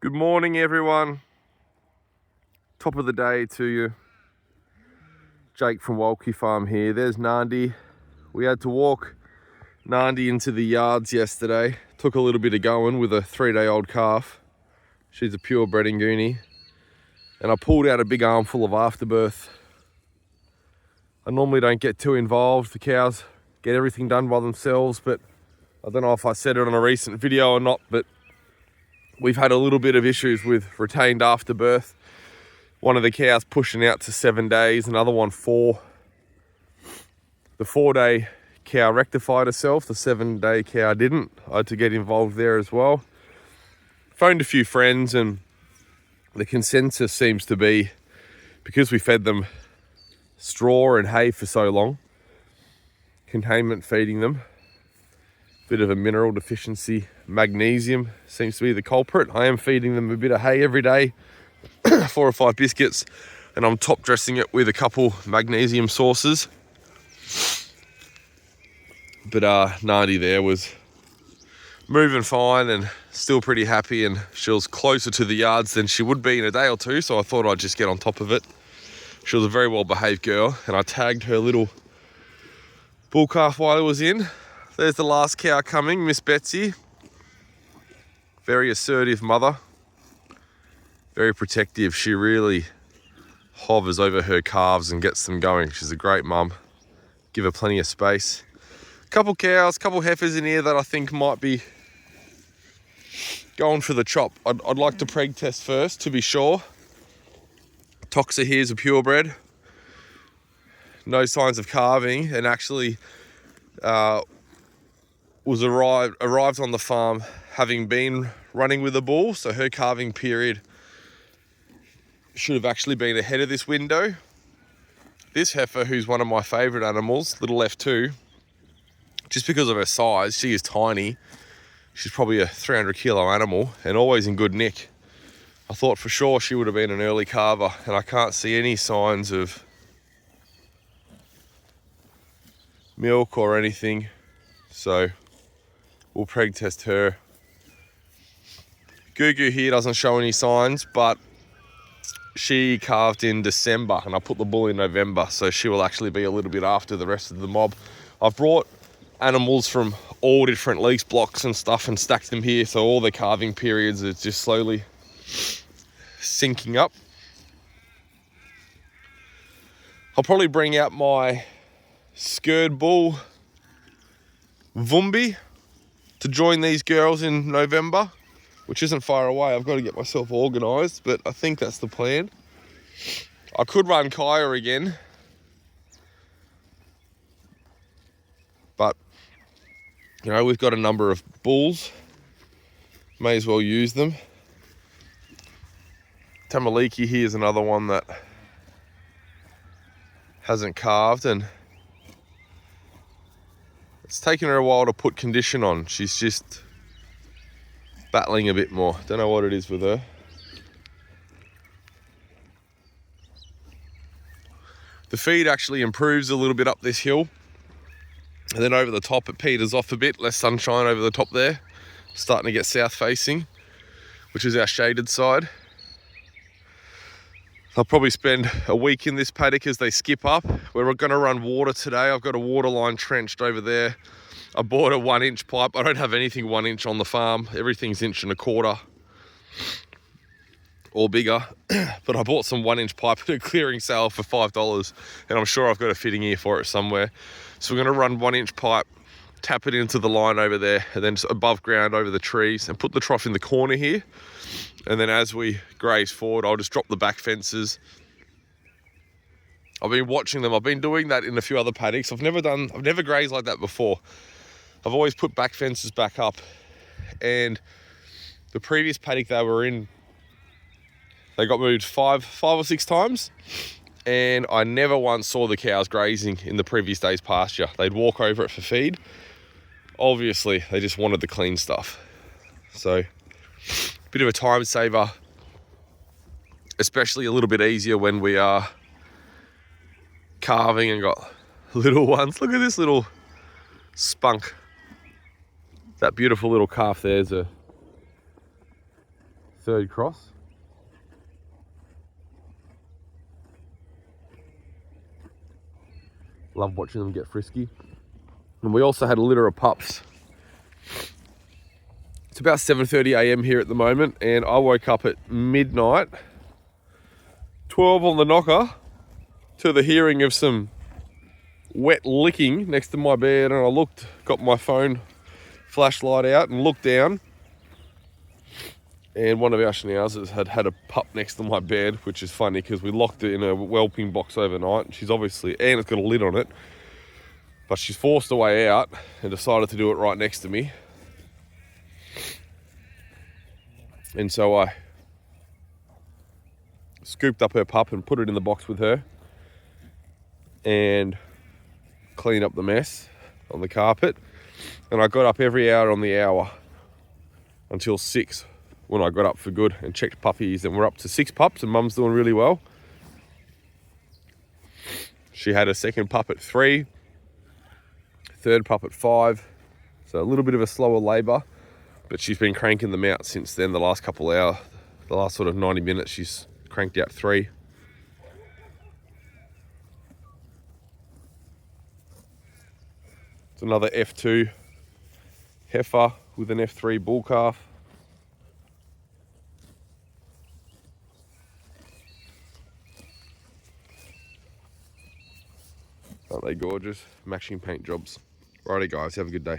Good morning, everyone. Top of the day to you. Jake from Walkie Farm here. There's Nandi. We had to walk Nandi into the yards yesterday. Took a little bit of going with a 3-day-old calf. She's a purebred Nguni. And I pulled out a big armful of afterbirth. I normally don't get too involved. The cows get everything done by themselves, but I don't know if I said it on a recent video or not, but we've had a little bit of issues with retained afterbirth. One of the cows pushing out to 7 days, another one 4. The 4-day cow rectified herself, the 7-day cow didn't. I had to get involved there as well. Phoned a few friends, and the consensus seems to be, because we fed them straw and hay for so long, containment feeding them, bit of a mineral deficiency, magnesium seems to be the culprit. I am feeding them a bit of hay every day, 4 or 5 biscuits, and I'm top dressing it with a couple magnesium sources. But Nandi there was moving fine and still pretty happy, and she was closer to the yards than she would be in a day or two, so I thought I'd just get on top of it. She was a very well behaved girl, and I tagged her little bull calf while it was in. There's the last cow coming, Miss Betsy. Very assertive mother, very protective. She really hovers over her calves and gets them going. She's a great mum. Give her plenty of space. Couple cows, couple heifers in here that I think might be going for the chop. I'd like to preg test first to be sure. Toxa here's a purebred. No signs of calving, and actually was arrived on the farm having been running with a bull, so her calving period should have actually been ahead of this window. This heifer, who's one of my favourite animals, little F2, just because of her size, she is tiny. She's probably a 300 kilo animal and always in good nick. I thought for sure she would have been an early calver, and I can't see any signs of milk or anything, so we'll preg test her. Gugu here doesn't show any signs, but she calved in December and I put the bull in November, so she will actually be a little bit after the rest of the mob. I've brought animals from all different lease blocks and stuff and stacked them here, so all the calving periods are just slowly syncing up. I'll probably bring out my Skurd bull Vumbi to join these girls in November, which isn't far away. I've got to get myself organised, but I think that's the plan. I could run Kaya again, but you know, we've got a number of bulls, may as well use them. Tamaliki here is another one that hasn't calved, and it's taken her a while to put condition on. She's just battling a bit more. Don't know what it is with her. The feed actually improves a little bit up this hill, and then over the top it peters off a bit. Less sunshine over the top there. Starting to get south facing, which is our shaded side. I'll probably spend a week in this paddock as they skip up. We're going to run water today. I've got a water line trenched over there. I bought a 1-inch pipe. I don't have anything 1 inch on the farm. Everything's 1.25 inches or bigger. But I bought some 1-inch pipe at a clearing sale for $5, and I'm sure I've got a fitting ear for it somewhere. So we're going to run 1-inch pipe, tap it into the line over there, and then just above ground over the trees, and put the trough in the corner here. And then as we graze forward, I'll just drop the back fences. I've been watching them. I've been doing that in a few other paddocks. I've never grazed like that before. I've always put back fences back up. And the previous paddock they were in, they got moved five or six times. And I never once saw the cows grazing in the previous day's pasture. They'd walk over it for feed. Obviously, they just wanted the clean stuff. So, bit of a time saver, especially a little bit easier when we are calving and got little ones. Look at this little spunk. That beautiful little calf there's a third cross. Love watching them get frisky. And we also had a litter of pups. It's about 7:30 a.m. here at the moment, and I woke up at midnight, 12 on the knocker, to the hearing of some wet licking next to my bed, and I looked, got my phone flashlight out and looked down, and one of our schnauzers had a pup next to my bed, which is funny because we locked it in a whelping box overnight, and she's obviously, and it's got a lid on it, but she's forced her way out and decided to do it right next to me. And so I scooped up her pup and put it in the box with her and cleaned up the mess on the carpet. And I got up every hour on the hour until 6 when I got up for good and checked puppies, and we're up to 6 pups and Mum's doing really well. She had a second pup at 3, third pup at 5, so a little bit of a slower labour, but she's been cranking them out since then. The last couple hours, the last sort of 90 minutes, she's cranked out 3. It's another F2 heifer with an F3 bull calf. Aren't they gorgeous? Matching paint jobs. Righty guys, have a good day.